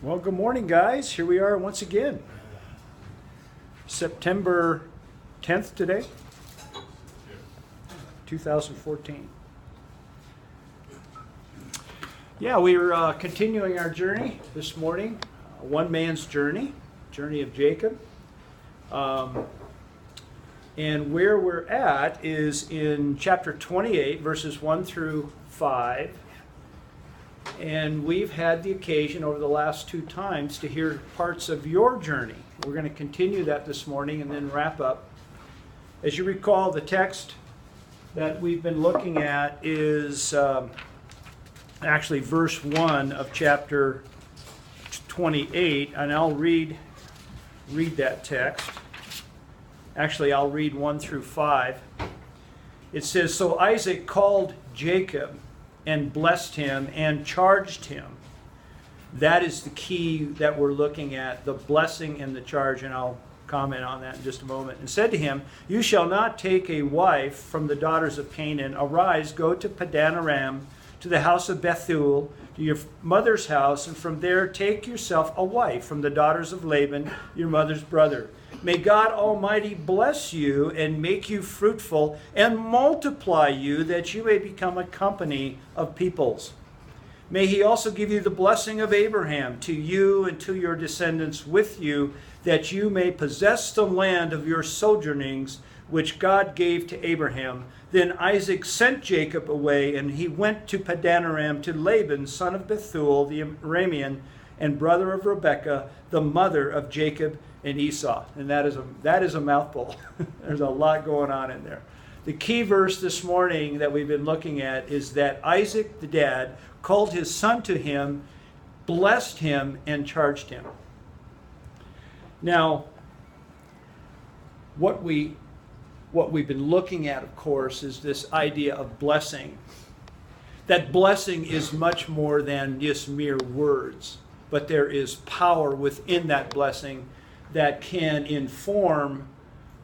Well, good morning, guys. Here we are once again. September 10th today, 2014. Yeah, we're continuing our journey this morning, one man's journey of Jacob. And where we're at is in chapter 28, verses 1 through 5. And we've had the occasion over the last two times to hear parts of your journey. We're going to continue that this morning and then wrap up. As you recall, the text that we've been looking at is actually verse 1 of chapter 28, and I'll read that text. Actually, I'll read 1 through 5. It says, "So Isaac called Jacob and blessed him and charged him." That is the key that we're looking at, the blessing and the charge, and I'll comment on that in just a moment. "And said to him, You shall not take a wife from the daughters of Canaan. Arise, go to Padan Aram, to the house of Bethuel, to your mother's house, and from there take yourself a wife from the daughters of Laban, your mother's brother. May God Almighty bless you and make you fruitful and multiply you, that you may become a company of peoples. May he also give you the blessing of Abraham to you and to your descendants with you, that you may possess the land of your sojournings, which God gave to Abraham. Then Isaac sent Jacob away, and he went to Padan Aram to Laban, son of Bethuel, the Aramean, and brother of Rebekah, the mother of Jacob and Esau." And that is a mouthful. There's a lot going on in there. The key verse this morning that we've been looking at is that Isaac, the dad, called his son to him, blessed him, and charged him. Now, what we've been looking at, of course, is this idea of blessing. That blessing is much more than just mere words, but there is power within that blessing that can inform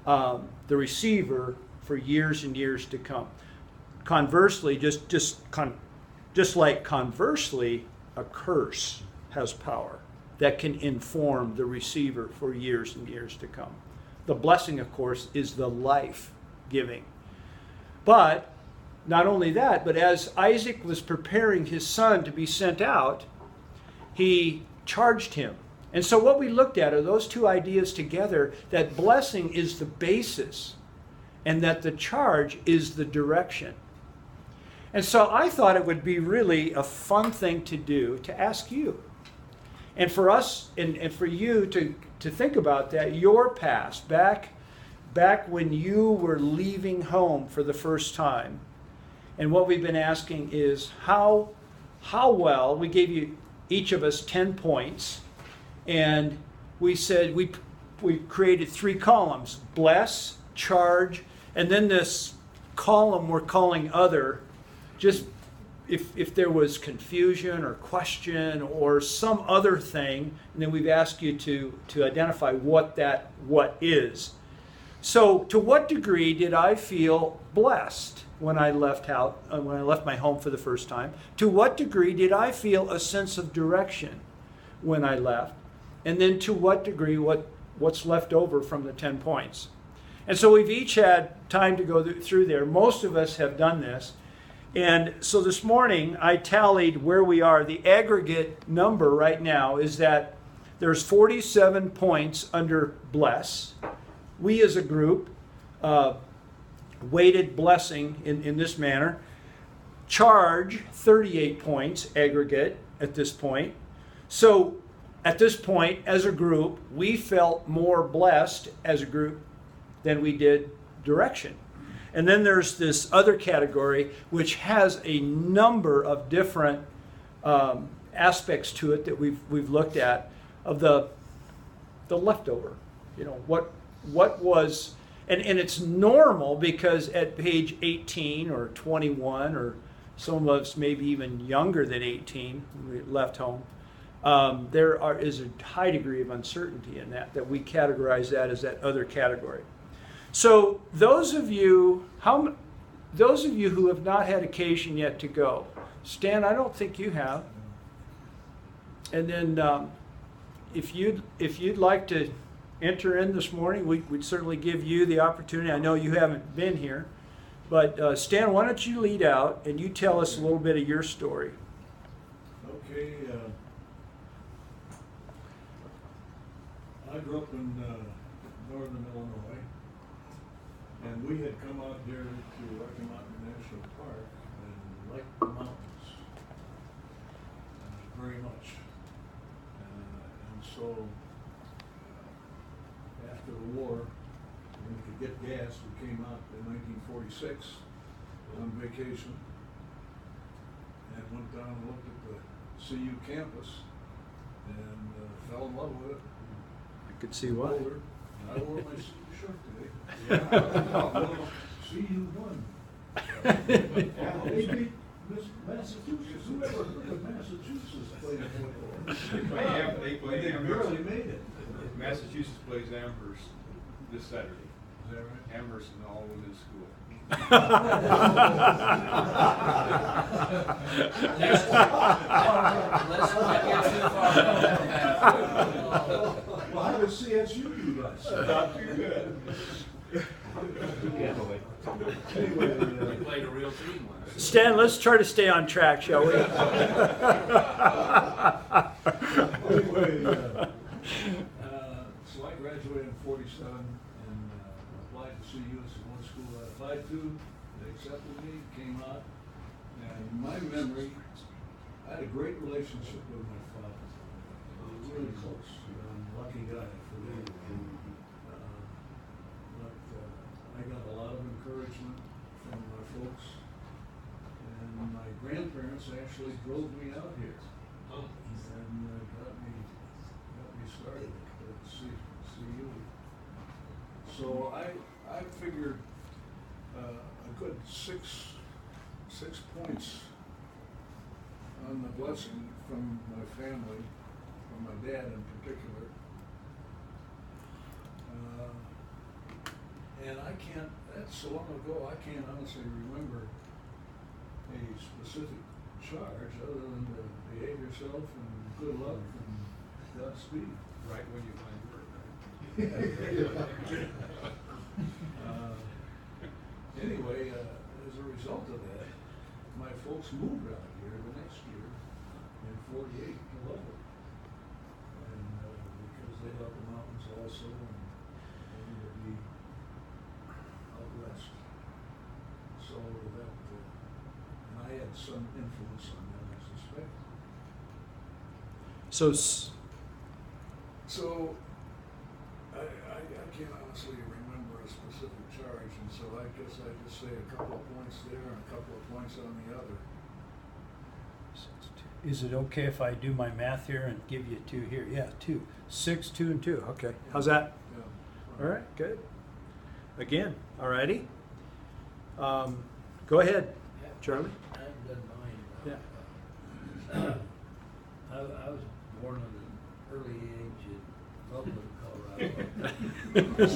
the receiver for years and years to come. Conversely, just like conversely, a curse has power that can inform the receiver for years and years to come. The blessing, of course, is the life-giving. But not only that, but as Isaac was preparing his son to be sent out, he charged him. And so what we looked at are those two ideas together, that blessing is the basis and that the charge is the direction. And so I thought it would be really a fun thing to do, to ask you, and for us and for you to think about that, your past, back when you were leaving home for the first time. And what we've been asking is how well, we gave you each of us 10 points, and we said we created 3 columns: bless, charge, and then this column we're calling other, just if there was confusion or question or some other thing, and then we've asked you to identify what is. So to what degree did I feel blessed when I left my home for the first time? To what degree did I feel a sense of direction when I left? And then to what degree, what's left over from the 10 points? And so we've each had time to go through there. Most of us have done this. And so this morning I tallied where we are. The aggregate number right now is that there's 47 points under bless. We as a group weighted blessing in this manner. Charge, 38 points aggregate at this point. So at this point, as a group, we felt more blessed as a group than we did direction. And then there's this other category, which has a number of different aspects to it that we've looked at, of the leftover. You know, what was, and it's normal because at page 18 or 21, or some of us maybe even younger than 18 when we left home, is a high degree of uncertainty in that we categorize that as that other category. So those of you who have not had occasion yet to go, Stan, I don't think you have. And then if you'd like to enter in this morning, we'd certainly give you the opportunity. I know you haven't been here, but Stan, why don't you lead out and you tell us a little bit of your story? Okay. I grew up in northern Illinois, and we had come out here to Rocky Mountain National Park and liked the mountains very much. And so after the war, when we could get gas, we came out in 1946 on vacation and went down and looked at the CU campus and fell in love with it. I could see why. Older, and I wore my CU shirt today. Yeah. CU won. They beat Massachusetts. Whoever heard of Massachusetts playing football? They barely made it. Massachusetts plays Amherst this Saturday. Is that right? Amherst and all women's school. Let's not get too far. Well, how did CSU do that? Not too good. Anyway, We played a real team once. Stan, let's try to stay on track, shall we? So I graduated in '47 and applied to CU. It's the one school I applied to. They accepted me, came out, and my memory, I had a great relationship with my father. Really close. Lucky guy for me. But I got a lot of encouragement from my folks, and my grandparents actually drove me out here and got me started at CU. So I figured a good six points on the blessing from my family, from my dad in particular. And that's so long ago, I can't honestly remember a specific charge other than to behave yourself and good luck and Godspeed. Right when you find work, right? Anyway, as a result of that, my folks moved out here the next year in '48 to Lubbock. And because they love the mountains also and wanted to be out west. So that, and I had some influence on that, I suspect. So I can't honestly remember a specific charge, and so I guess I just say a couple of points there and a couple of points on the other. Is it okay if I do my math here and give you 2 here? Yeah, 2. 6, 2, and 2. Okay. How's that? Yeah. All right, good. Again, all righty. Go ahead, Charlie. I haven't done mine. Yeah. I was born at an early age in Loveland, Colorado. But,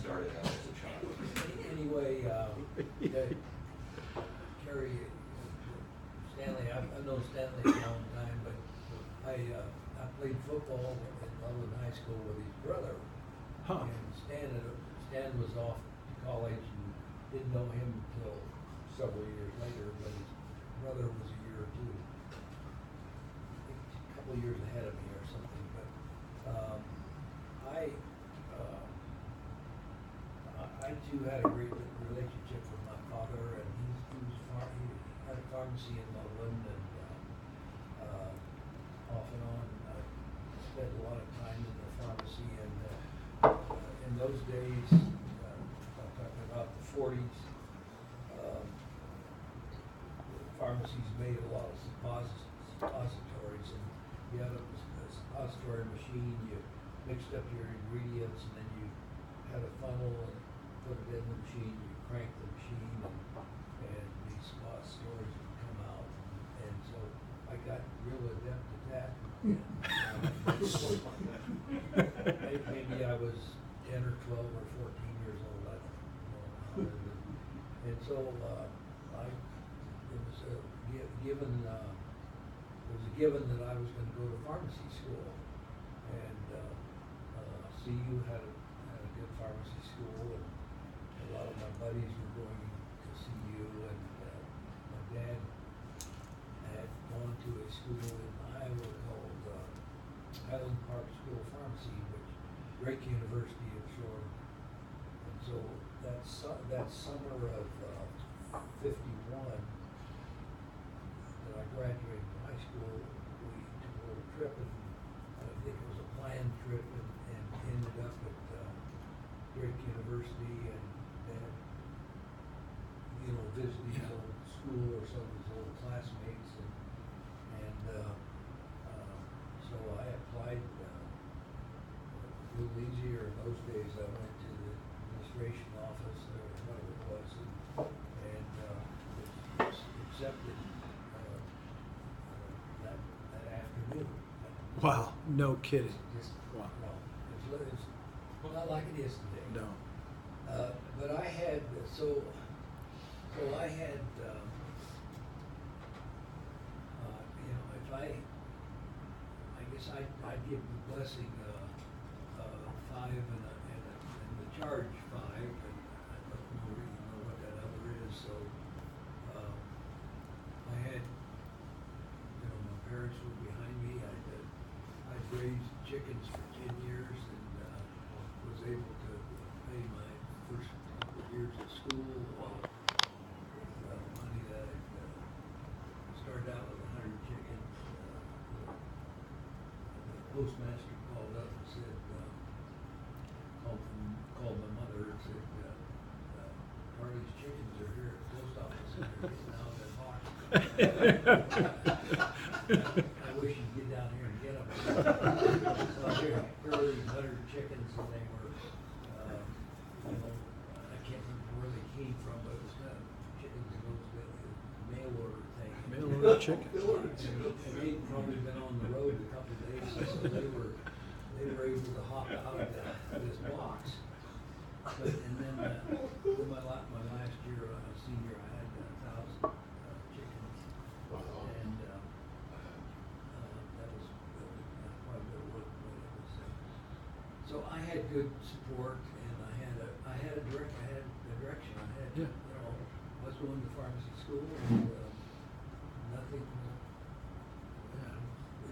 Started out as a child. anyway, Kerry, Stanley, I've known Stanley a long time, but I played football at Loveland High School with his brother. Huh. And Stan was off to college and didn't know him until several years later, but his brother was a year or two, a couple of years ahead of me or something. But I too had a great relationship with my father, and he had a pharmacy in Loveland, and off and on I spent a lot of time in the pharmacy, and in those days, I'm talking about the 40s, pharmacies made a lot of suppositories, and you had a suppository machine, you mixed up your ingredients, and then you had a funnel and put it in the machine, you cranked the machine, and these suppositories would come out, and so I got real adept at that. Maybe I was 10 or 12 or 14 years old, I don't know. And so I a given that I was gonna go to pharmacy school. And, CU had a good pharmacy school, and a lot of my buddies were going to CU, and, my dad had gone to a school in Iowa called, Highland Park School of Pharmacy, which Drake University absorbed. And so that summer of, 51, that I graduated from high school, we took a little trip, and I think it was a planned trip, and ended up at Drake University, and then, visiting his old school or some of his old classmates, and so I applied, a little easier in those days. I went to the administration office, or whatever it was, and was accepted that afternoon. Wow, no kidding. Just, Wow. it's not like it is today. No. But I had, so I had, if I guess I'd give the blessing, 5 and the charge 5, and I don't really know what that other is, so, I had, my parents were behind me. I'd raised chickens for 10 years, and, was able to pay my first couple of years of school with money that I started out with 100 chickens. The postmaster called up and said, called my mother and said, Charlie's chickens are here at the post office, and they're getting out of their box. I wish you'd get down here and get them. So here are these 100 chickens, and they were, I can't remember where they came from, but it was kind of chickens in those mail order thing. Mail order chicken. And they'd probably been on the road a couple of days, so they were able to hop out of this box. And then my last year, senior, I had 1,000 chickens. And that was quite a bit of work, but it was. So I had good support, and I had a direction. Yeah. I was going to pharmacy school, and nothing.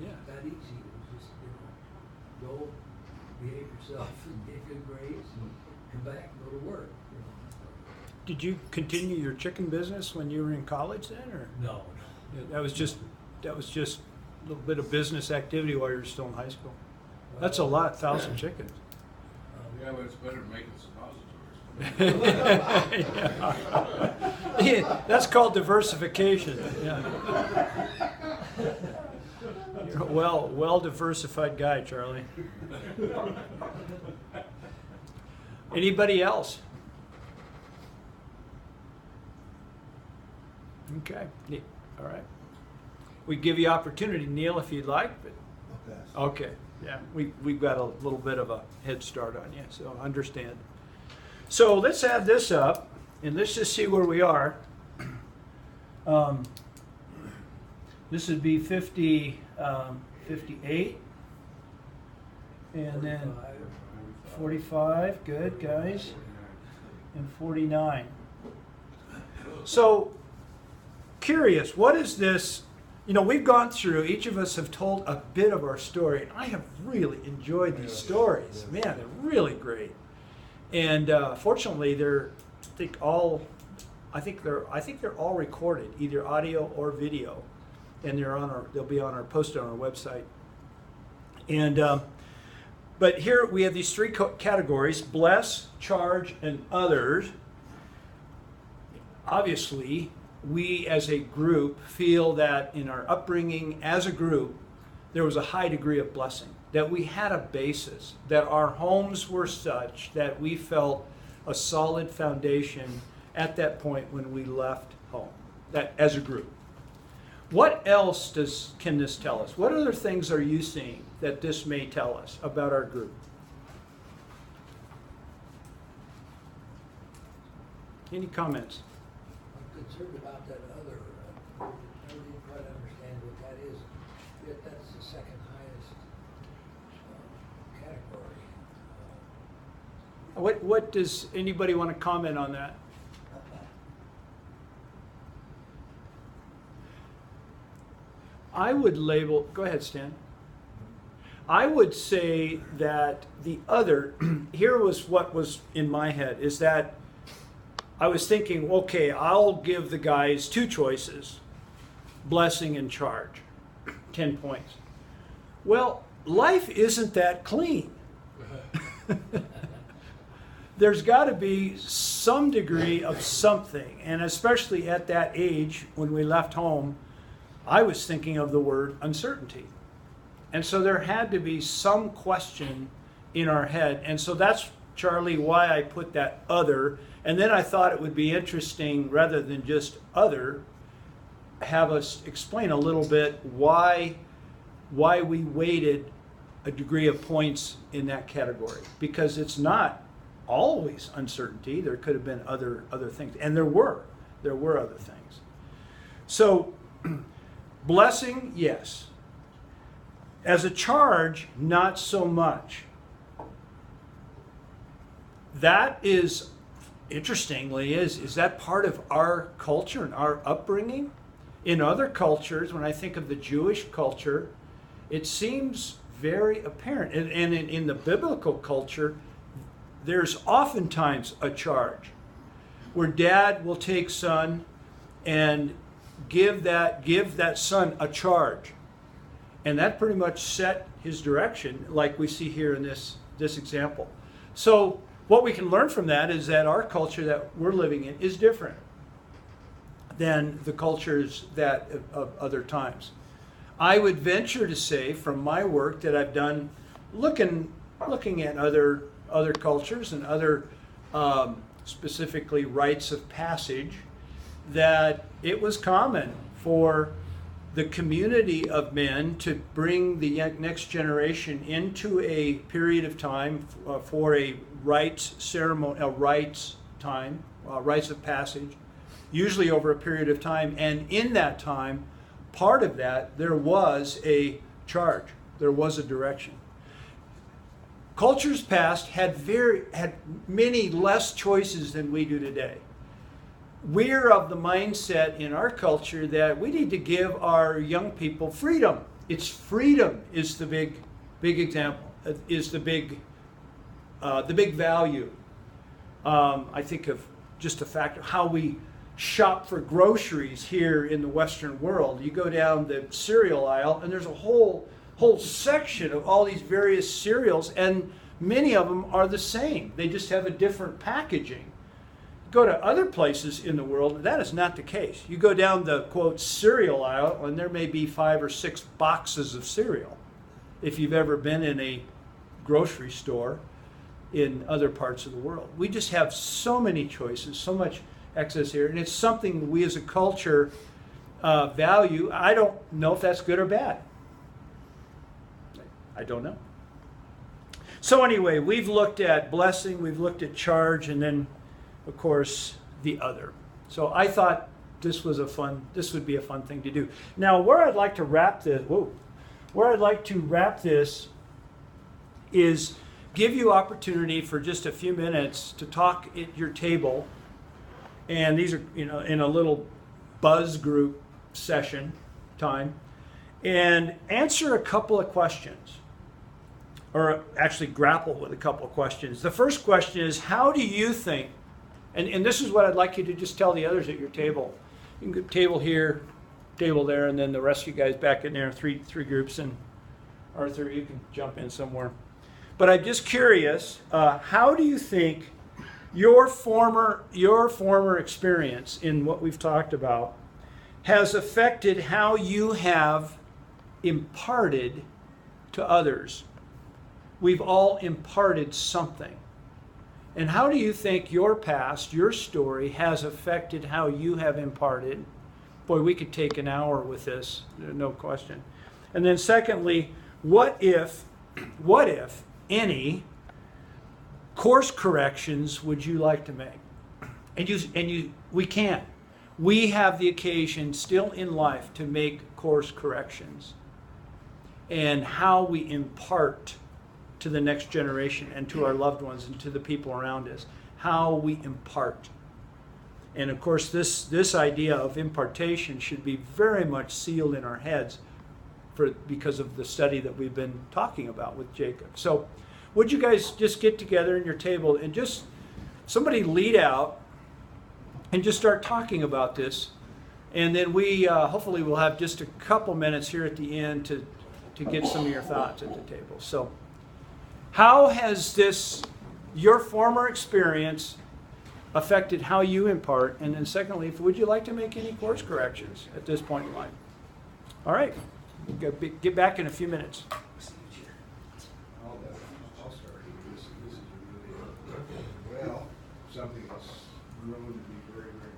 Yeah. That easy. It was just go, behave yourself, and get good grades, and come back and go to work. Did you continue your chicken business when you were in college then, or? No. That was just a little bit of business activity while you were still in high school. That's a lot, 1,000 chickens. Yeah, but it's better than making suppositories. Yeah, that's called diversification. Yeah. You're a well diversified guy, Charlie. Anybody else? Okay. All right. We give you opportunity, Neil, if you'd like. But okay. Yeah, we've got a little bit of a head start on you, so understand. So let's add this up, and let's just see where we are. This would be 58, and then 45, good guys, and 49. So, curious, what is this? We've gone through, each of us have told a bit of our story, and I have really enjoyed these stories. Man, they're really great. And fortunately, I think they're all recorded, either audio or video, and they'll be posted on our website. And but here we have these 3 categories: bless, charge, and others. Obviously, we as a group feel that in our upbringing as a group, there was a high degree of blessing, that we had a basis, that our homes were such that we felt a solid foundation at that point when we left home, that as a group. What else can this tell us? What other things are you seeing that this may tell us about our group? Any comments? I'm concerned about that other never did quite understand what that is, yet that's the second highest category. What does anybody want to comment on that? I would label, go ahead, Stan. I would say that the other, here was what was in my head, is that I was thinking, okay, I'll give the guys two choices, blessing and charge, 10 points. Well, life isn't that clean. There's got to be some degree of something, and especially at that age when we left home, I was thinking of the word uncertainty. And so there had to be some question in our head. And so that's, Charlie, why I put that other. And then I thought it would be interesting, rather than just other, have us explain a little bit why we weighted a degree of points in that category. Because it's not always uncertainty. There could have been other things. And there were other things. So blessing, yes. As a charge, not so much. That is, interestingly, is that part of our culture and our upbringing? In other cultures, when I think of the Jewish culture, it seems very apparent. And in the biblical culture, there's oftentimes a charge where dad will take son and give that son a charge. And that pretty much set his direction, like we see here in this example. So what we can learn from that is that our culture that we're living in is different than the cultures that of other times. I would venture to say, from my work that I've done, looking at other cultures and other specifically rites of passage, that it was common for the community of men to bring the next generation into a period of time for a rites ceremony, rites of passage, usually over a period of time. And in that time, part of that, there was a charge, there was a direction. Cultures past had many less choices than we do today. We're of the mindset in our culture that we need to give our young people freedom. It's freedom is the big example, is the big value. I think of just the fact of how we shop for groceries here in the Western world. You go down the cereal aisle and there's a whole section of all these various cereals, and many of them are the same. They just have a different packaging. Go to other places in the world, that is not the case. You go down the, quote, cereal aisle, and there may be 5 or 6 boxes of cereal. If you've ever been in a grocery store in other parts of the world. We just have so many choices, so much excess here, and it's something we as a culture value. I don't know if that's good or bad. I don't know. So anyway, we've looked at blessing, we've looked at charge, and then of course, the other. So I thought this would be a fun thing to do. Now, where I'd like to wrap this is give you opportunity for just a few minutes to talk at your table, and these are, in a little buzz group session time, and answer a couple of questions, or actually grapple with a couple of questions. The first question is, how do you think? And this is what I'd like you to just tell the others at your table. You can go table here, table there, and then the rest of you guys back in there, three groups, and Arthur, you can jump in somewhere. But I'm just curious, how do you think your former experience in what we've talked about has affected how you have imparted to others? We've all imparted something. And how do you think your past, your story, has affected how you have imparted? Boy, we could take an hour with this, no question. And then secondly, what if any course corrections would you like to make? We can. we have the occasion still in life to make course corrections, and how we impart to the next generation and to our loved ones and to the people around us, how we impart. And of course, this idea of impartation should be very much sealed in our heads because of the study that we've been talking about with Jacob. So would you guys just get together in your table and just somebody lead out and just start talking about this, and then we hopefully will have just a couple minutes here at the end to get some of your thoughts at the table. So how has this, your former experience, affected how you impart? And then secondly, would you like to make any course corrections at this point in life? All right, we'll get back in a few minutes. I'll start. This is really, well, something that's grown to be very, very